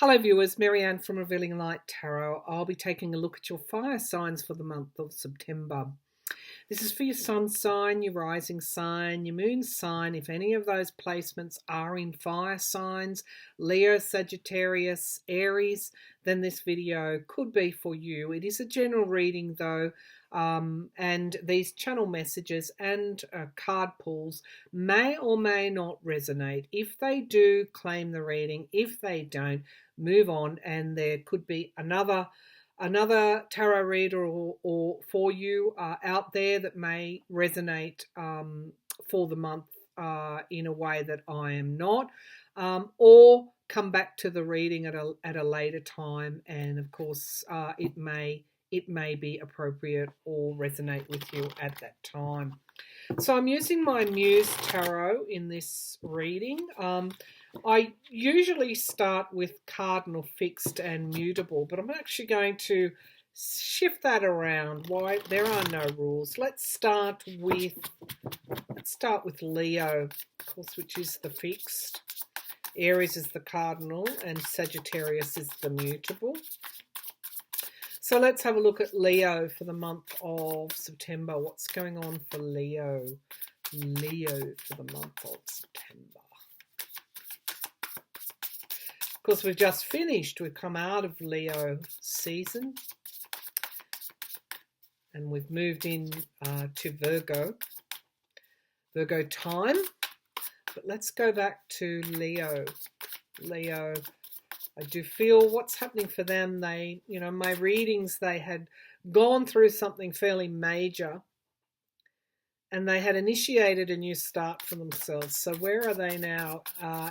Hello viewers, Marianne from Revealing Light Tarot. I'll be taking a look at your fire signs for the month of September. This is for your sun sign, your rising sign, your moon sign. If any of those placements are in fire signs, Leo, Sagittarius, Aries, then this video could be for you. It is a general reading though, and these channel messages and card pulls may or may not resonate. If they do, claim the reading. If they don't, move on, and there could be another tarot reader or for you out there that may resonate for the month in a way that I am not, or come back to the reading at a later time, and of course it may be appropriate or resonate with you at that time. So I'm using my Muse Tarot in this reading. I usually start with cardinal, fixed and mutable, but I'm actually going to shift that around. Why? There are no rules. Let's start with Leo, of course, which is the fixed. Aries is the cardinal and Sagittarius is the mutable. So let's have a look at Leo for the month of September. What's going on for Leo? Leo for the month of September. Of course, we've just finished. We've come out of Leo season. And we've moved in to Virgo time. But let's go back to Leo. Leo, I do feel what's happening for them. They, my readings, they had gone through something fairly major and they had initiated a new start for themselves. So where are they now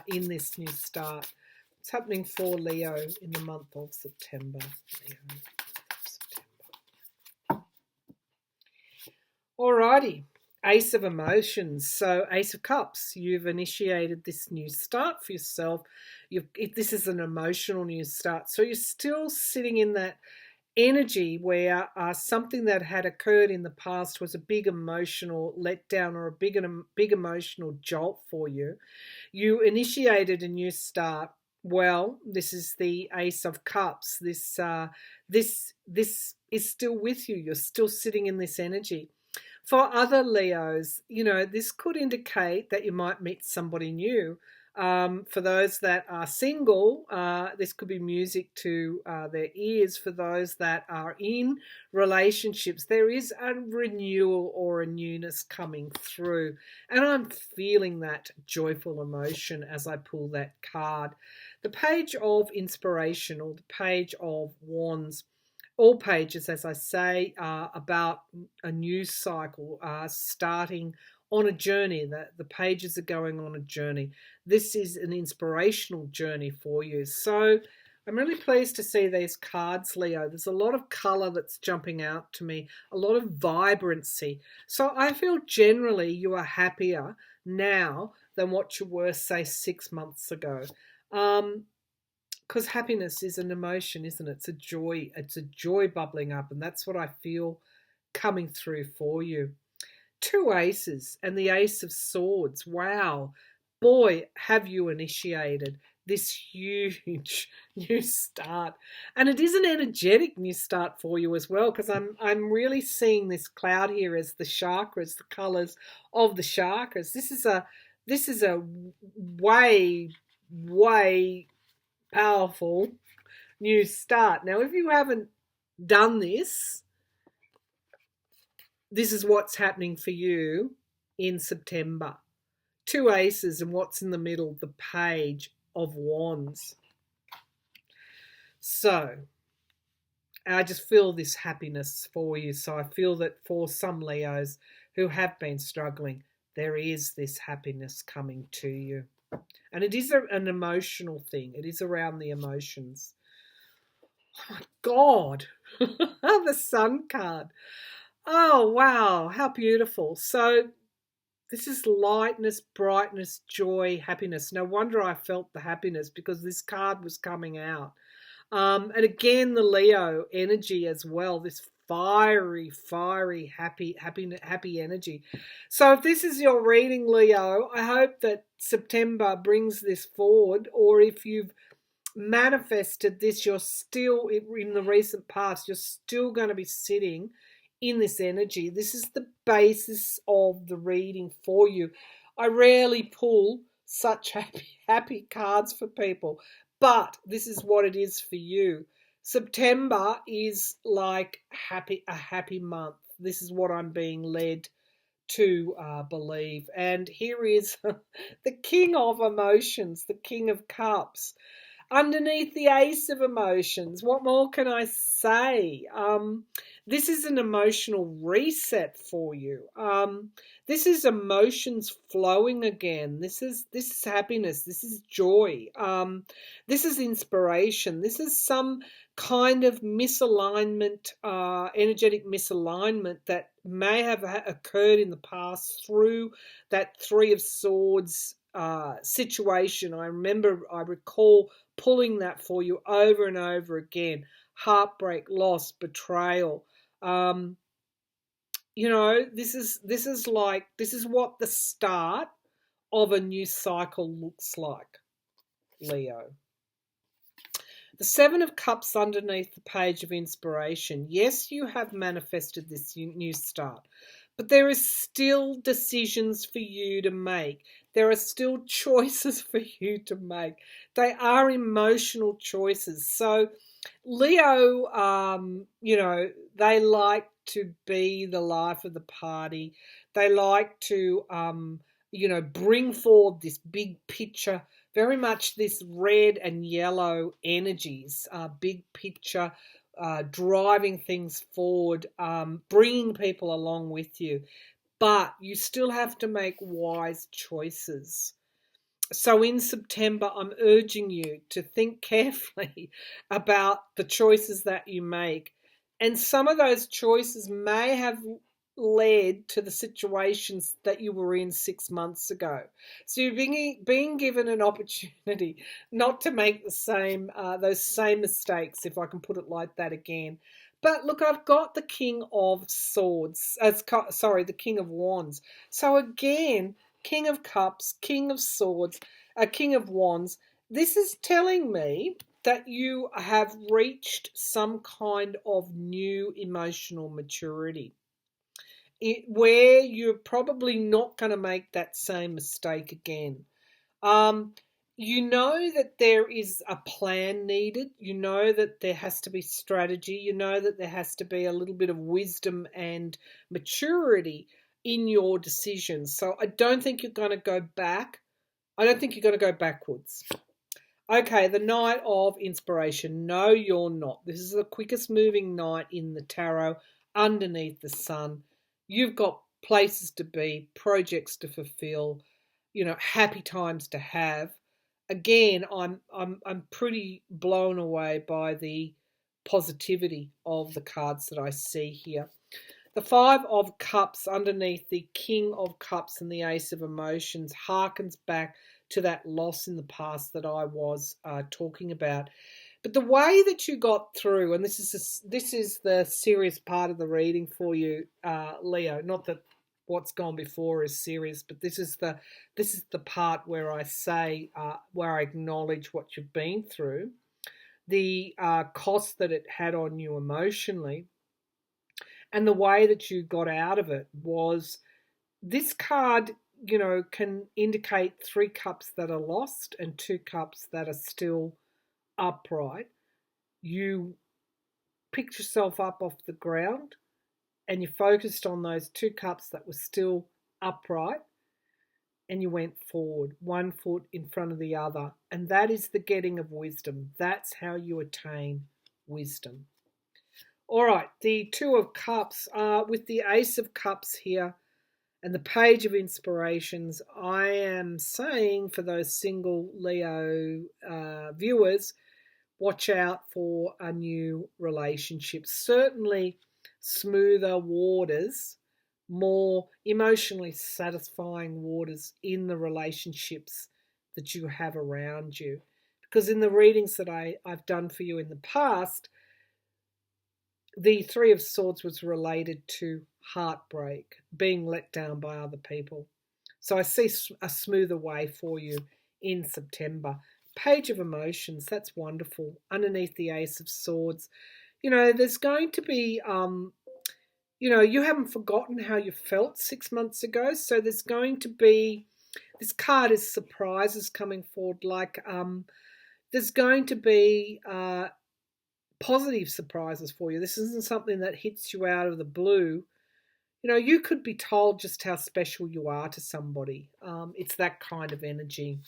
in this new start? What's happening for Leo in the month of September? Alrighty. Ace of Emotions. So Ace of Cups, you've initiated this new start for yourself. This is an emotional new start. So you're still sitting in that energy where something that had occurred in the past was a big emotional letdown or a big emotional jolt for you. You initiated a new start. Well, this is the Ace of Cups. This is still with you. You're still sitting in this energy. For other Leos, this could indicate that you might meet somebody new. For those that are single, this could be music to their ears. For those that are in relationships, there is a renewal or a newness coming through. And I'm feeling that joyful emotion as I pull that card. The page of inspiration or the page of wands. All pages, as I say, are about a news cycle, starting on a journey. The pages are going on a journey. This is an inspirational journey for you. So I'm really pleased to see these cards, Leo. There's a lot of colour that's jumping out to me, a lot of vibrancy. So I feel generally you are happier now than what you were, say, 6 months ago. Because happiness is an emotion, isn't it? It's a joy bubbling up, and that's what I feel coming through for you. 2 aces and the Ace of Swords. Wow. Boy, have you initiated this huge new start. And it is an energetic new start for you as well, because I'm really seeing this cloud here as the chakras, the colours of the chakras. This is a way powerful new start. Now, if you haven't done this is what's happening for you in September. 2 aces, and what's in the middle? The Page of Wands. So I just feel this happiness for you. So I feel that for some Leos who have been struggling, there is this happiness coming to you. And it is an emotional thing. It is around the emotions. Oh my God. The Sun card. Oh, wow. How beautiful. So this is lightness, brightness, joy, happiness. No wonder I felt the happiness, because this card was coming out. And again, the Leo energy as well. This fiery, happy energy. So if this is your reading, Leo, I hope that September brings this forward, or if you've manifested this, you're still, in the recent past, you're still going to be sitting in this energy. This is the basis of the reading for you. I rarely pull such happy cards for people, but this is what it is for you. September is like a happy month. This is what I'm being led to believe. And here is the King of Emotions, the King of Cups. Underneath the Ace of Emotions, what more can I say? This is an emotional reset for you. This is emotions flowing again. This is happiness. This is joy. This is inspiration. This is some kind of misalignment, energetic misalignment that may have occurred in the past through that Three of Swords situation. I recall pulling that for you over and over again. Heartbreak, loss, betrayal. This is what the start of a new cycle looks like, Leo. The Seven of Cups underneath the Page of Inspiration. Yes, you have manifested this new start, but there is still decisions for you to make. There are still choices for you to make. They are emotional choices. So, Leo, they like to be the life of the party. They like to, bring forward this big picture, very much this red and yellow energies, big picture, driving things forward, bringing people along with you. But you still have to make wise choices. So in September, I'm urging you to think carefully about the choices that you make. And some of those choices may have led to the situations that you were in 6 months ago. So you're being given an opportunity not to make those same mistakes, if I can put it like that again. But look, I've got the King of Swords, the King of Wands. So again, King of Cups, King of Swords, King of Wands. This is telling me that you have reached some kind of new emotional maturity, where you're probably not going to make that same mistake again. You know that there is a plan needed. You know that there has to be strategy. You know that there has to be a little bit of wisdom and maturity in your decisions. So I don't think you're going to go back. I don't think you're going to go backwards. Okay, the Knight of Inspiration. No, you're not. This is the quickest moving knight in the tarot underneath the sun. You've got places to be, projects to fulfill, happy times to have. Again, I'm pretty blown away by the positivity of the cards that I see here. The Five of Cups underneath the King of Cups and the Ace of Emotions harkens back to that loss in the past that I was talking about. But the way that you got through, and this is the serious part of the reading for you, Leo. Not that what's gone before is serious, but this is the part where I say, where I acknowledge what you've been through, the cost that it had on you emotionally. And the way that you got out of it was, this card, can indicate 3 cups that are lost and 2 cups that are still upright. You picked yourself up off the ground and you focused on those 2 cups that were still upright, and you went forward, 1 foot in front of the other. And that is the getting of wisdom. That's how you attain wisdom. All right, the Two of Cups, with the Ace of Cups here and the Page of Inspirations, I am saying for those single Leo viewers, watch out for a new relationship. Certainly smoother waters, more emotionally satisfying waters in the relationships that you have around you. Because in the readings that I've done for you in the past, the Three of Swords was related to heartbreak, being let down by other people. So I see a smoother way for you in September. Page of Emotions, that's wonderful. Underneath the Ace of Swords, you know, there's going to be, you know, you haven't forgotten how you felt 6 months ago. So there's going to be, this card is surprises coming forward. Like, there's going to be positive surprises for you. This isn't something that hits you out of the blue. You know, you could be told just how special you are to somebody. It's that kind of energy.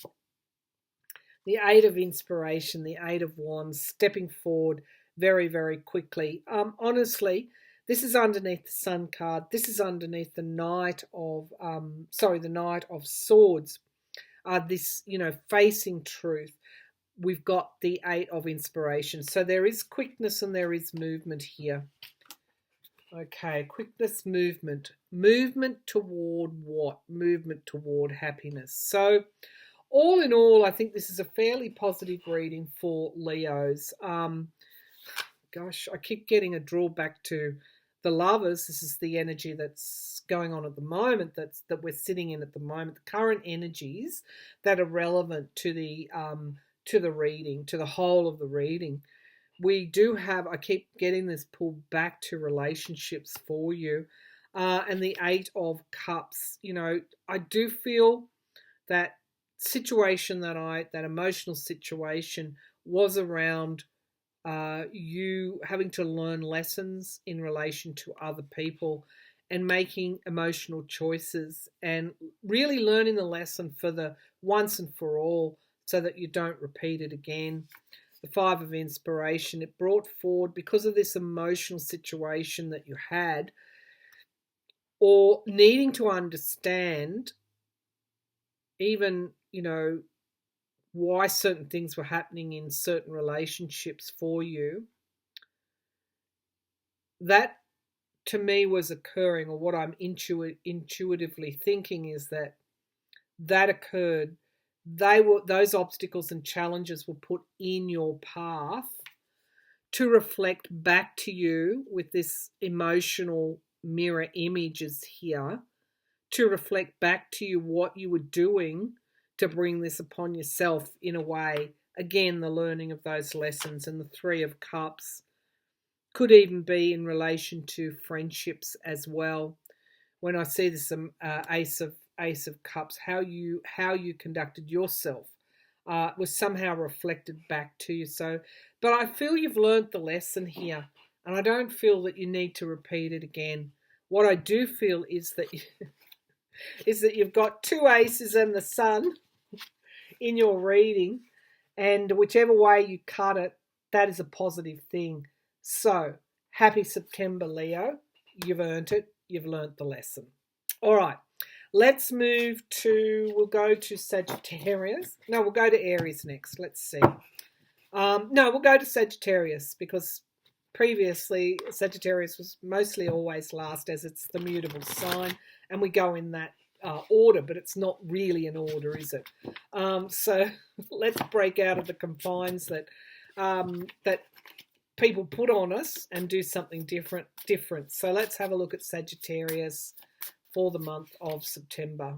The Eight of Inspiration, the Eight of Wands, stepping forward very, very quickly. Honestly, this is underneath the Sun card. This is underneath the Knight of, the Knight of Swords. This, you know, facing truth. We've got the Eight of Inspiration. So there is quickness and there is movement here. Okay, quickness, movement. Movement toward what? Movement toward happiness. So all in all, I think this is a fairly positive reading for Leos. Gosh, I keep getting a drawback to the Lovers. This is the energy that's going on at the moment, that we're sitting in at the moment. The current energies that are relevant to the reading, to the whole of the reading. We do have, I keep getting this pulled back to relationships for you. And the Eight of Cups, you know, I do feel that that emotional situation was around you having to learn lessons in relation to other people and making emotional choices and really learning the lesson for the once and for all so that you don't repeat it again. The Five of Inspiration, it brought forward, because of this emotional situation that you had, or needing to understand even, you know, why certain things were happening in certain relationships for you. That, to me, was occurring, or what I'm intuitively thinking is that occurred. Those obstacles and challenges were put in your path to reflect back to you with this emotional mirror images here, to reflect back to you what you were doing to bring this upon yourself in a way. Again, the learning of those lessons. And the Three of Cups could even be in relation to friendships as well. When I see this Ace of Cups, how you conducted yourself was somehow reflected back to you. So, but I feel you've learned the lesson here, and I don't feel that you need to repeat it again. What I do feel is that you've got two aces and the Sun in your reading, and whichever way you cut it, that is a positive thing. So, happy September, Leo. You've earned it. You've learnt the lesson. All right. Let's move to, we'll go to Sagittarius. No, we'll go to Aries next. Let's see. No, we'll go to Sagittarius, because previously Sagittarius was mostly always last, as it's the mutable sign, and we go in that order, but it's not really an order, is it? So let's break out of the confines that people put on us and do something different. So let's have a look at Sagittarius for the month of September.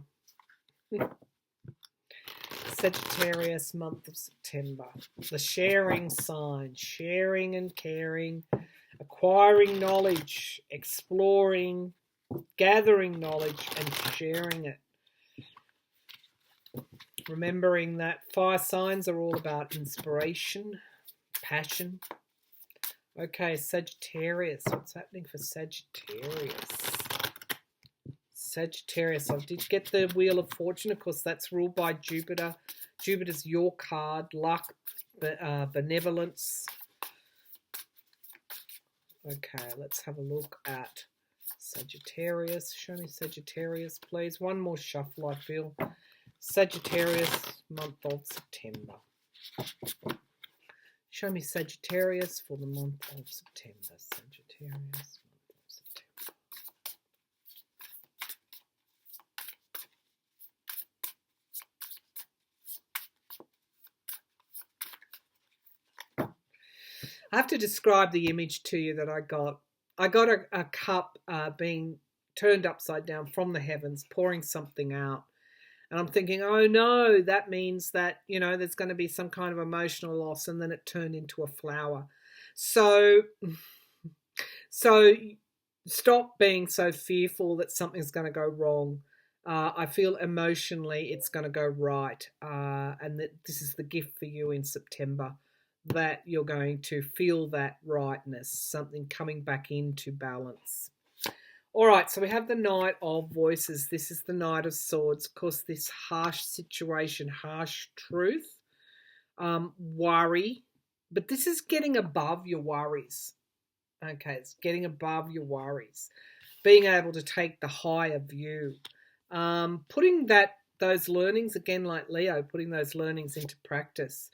Sagittarius, month of September. The sharing sign, sharing and caring, acquiring knowledge, exploring, gathering knowledge and sharing it. Remembering that fire signs are all about inspiration, passion. Okay, Sagittarius. What's happening for Sagittarius? Sagittarius, I did get the Wheel of Fortune. Of course, that's ruled by Jupiter. Jupiter's your card. Luck, benevolence. Okay, let's have a look at Sagittarius. Show me Sagittarius, please. One more shuffle, I feel. Sagittarius, month of September. Show me Sagittarius for the month of September. Sagittarius. I have to describe the image to you that I got. I got a cup being turned upside down from the heavens, pouring something out. And I'm thinking, oh no, that means that, there's going to be some kind of emotional loss, and then it turned into a flower. So stop being so fearful that something's going to go wrong. I feel emotionally it's going to go right, and that this is the gift for you in September, that you're going to feel that rightness, something coming back into balance. All right, so we have the Knight of Voices. This is the Knight of Swords. Of course, this harsh situation, harsh truth, worry, but this is getting above your worries. Okay, it's getting above your worries, being able to take the higher view, putting those learnings, again like Leo, putting those learnings into practice.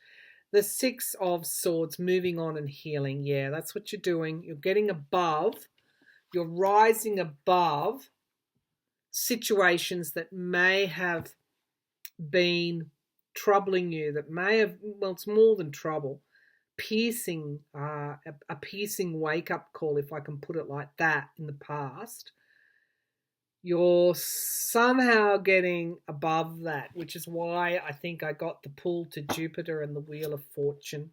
The Six of Swords, moving on and healing. Yeah, that's what you're doing. You're getting above. You're rising above situations that may have been troubling you, that may have, well, it's more than trouble, piercing, a piercing wake-up call, if I can put it like that, in the past. You're somehow getting above that, which is why I think I got the pull to Jupiter and the Wheel of Fortune.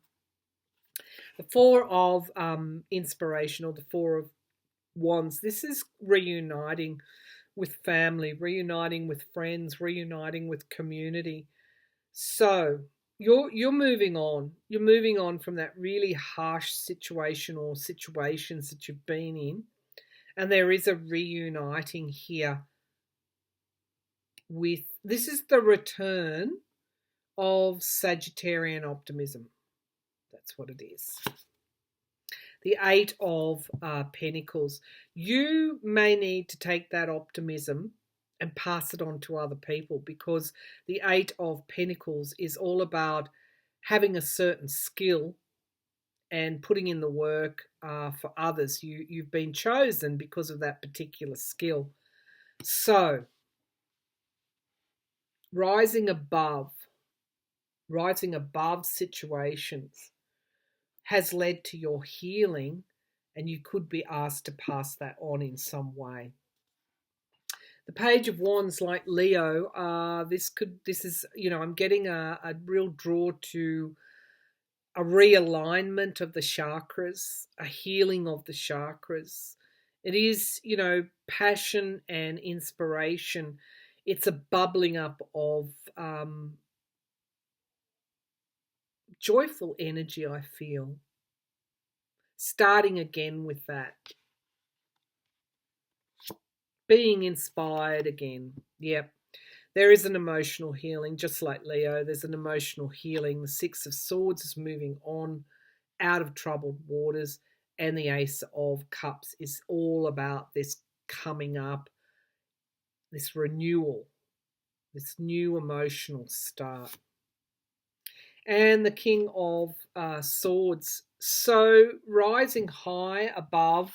The Four of Inspiration, or the Four of Wands, this is reuniting with family, reuniting with friends, reuniting with community. So you're moving on. You're moving on from that really harsh situation or situations that you've been in, and there is a reuniting here. This is the return of Sagittarian optimism. That's what it is. The Eight of Pentacles. You may need to take that optimism and pass it on to other people, because the Eight of Pentacles is all about having a certain skill and putting in the work for others. You've been chosen because of that particular skill. So, rising above situations has led to your healing, and you could be asked to pass that on in some way. The Page of Wands, like Leo, this is, I'm getting a real draw to a realignment of the chakras, a healing of the chakras. It is, passion and inspiration. It's a bubbling up of joyful energy, I feel. Starting again with that. Being inspired again. Yep. There is an emotional healing, just like Leo. There's an emotional healing. The Six of Swords is moving on out of troubled waters, and the Ace of Cups is all about this coming up, this renewal, this new emotional start. And the King of Swords. So rising high above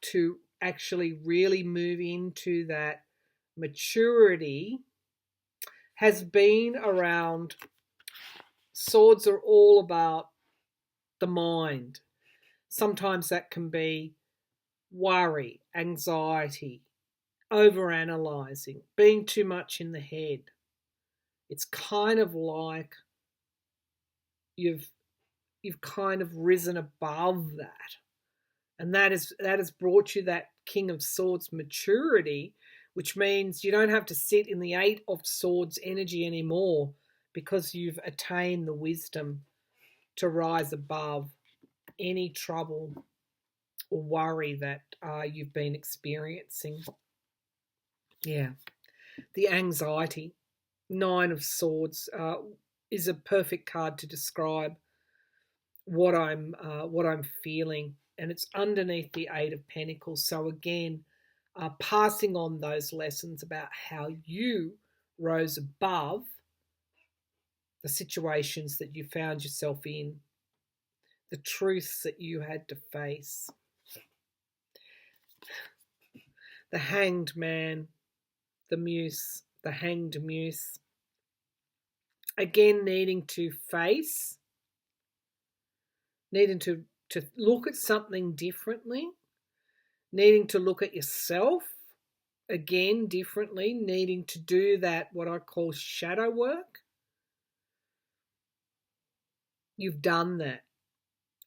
to actually really move into that maturity has been around. Swords are all about the mind. Sometimes that can be worry, anxiety, overanalyzing, being too much in the head. It's kind of like you've kind of risen above that. And that has brought you that King of Swords maturity, which means you don't have to sit in the Eight of Swords energy anymore, because you've attained the wisdom to rise above any trouble or worry that you've been experiencing. Yeah. The anxiety. Nine of Swords is a perfect card to describe what I'm feeling, and it's underneath the Eight of Pentacles. So again, passing on those lessons about how you rose above the situations that you found yourself in, the truths that you had to face. The Hanged Man, the Muse, the Hanged Muse. Again, needing to face, needing to look at something differently, needing to look at yourself again, differently, needing to do that, what I call shadow work. You've done that,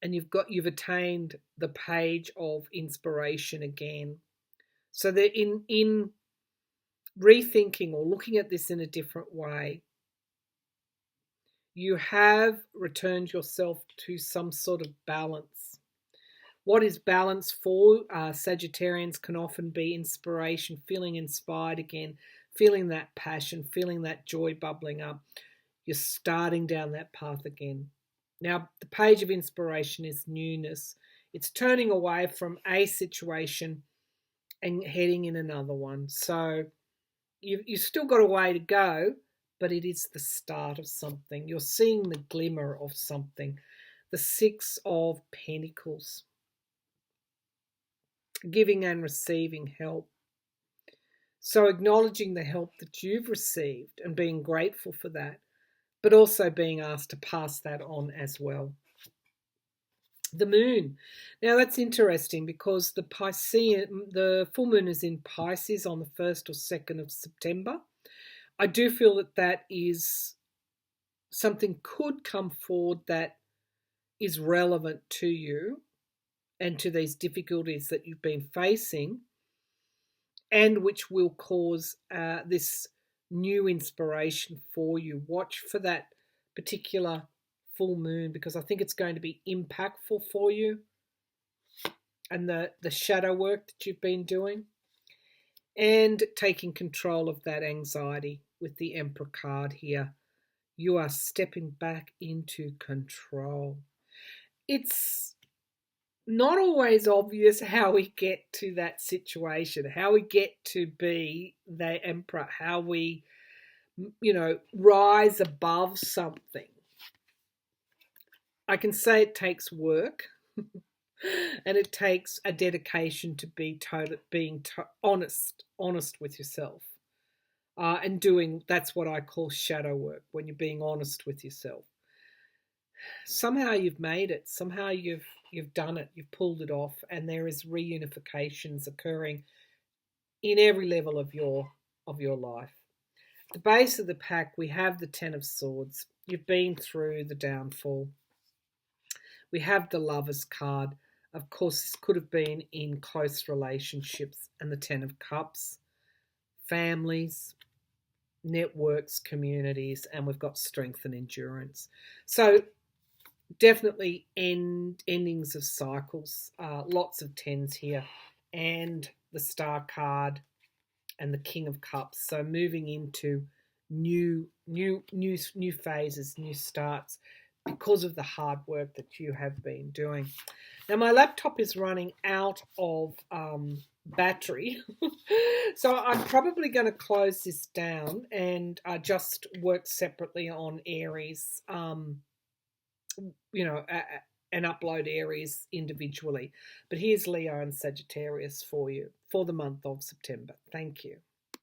and you've attained the page of inspiration again. So that in rethinking or looking at this in a different way, you have returned yourself to some sort of balance. What is balance for Sagittarians can often be inspiration, feeling inspired again, feeling that passion, feeling that joy bubbling up. You're starting down that path again. Now, the page of inspiration is newness. It's turning away from a situation and heading in another one. So you've still got a way to go, but it is the start of something. You're seeing the glimmer of something. The Six of Pentacles. Giving and receiving help. So acknowledging the help that you've received and being grateful for that, but also being asked to pass that on as well. The moon. Now that's interesting because the full moon is in Pisces on the 1st or 2nd of September. I do feel that is something could come forward that is relevant to you and to these difficulties that you've been facing, and which will cause this new inspiration for you. Watch for that particular full moon because I think it's going to be impactful for you, and the shadow work that you've been doing, and taking control of that anxiety with the Emperor card here. You are stepping back into control. It's not always obvious how we get to that situation, how we get to be the Emperor, how we, rise above something. I can say it takes work and it takes a dedication to being honest with yourself. And that's what I call shadow work, when you're being honest with yourself. Somehow you've made it. Somehow you've done it. You've pulled it off, and there is reunifications occurring in every level of your life. At the base of the pack, we have the Ten of Swords. You've been through the downfall. We have the Lovers card. Of course, this could have been in close relationships, and the Ten of Cups, families, networks, communities, and we've got strength and endurance. So definitely endings of cycles, lots of tens here, and the Star card and the King of Cups. So moving into new phases, new starts, because of the hard work that you have been doing. Now my laptop is running out of battery, so I'm probably going to close this down and just work separately on Aries, and upload Aries individually. But here's Leo and Sagittarius for you for the month of September. Thank you.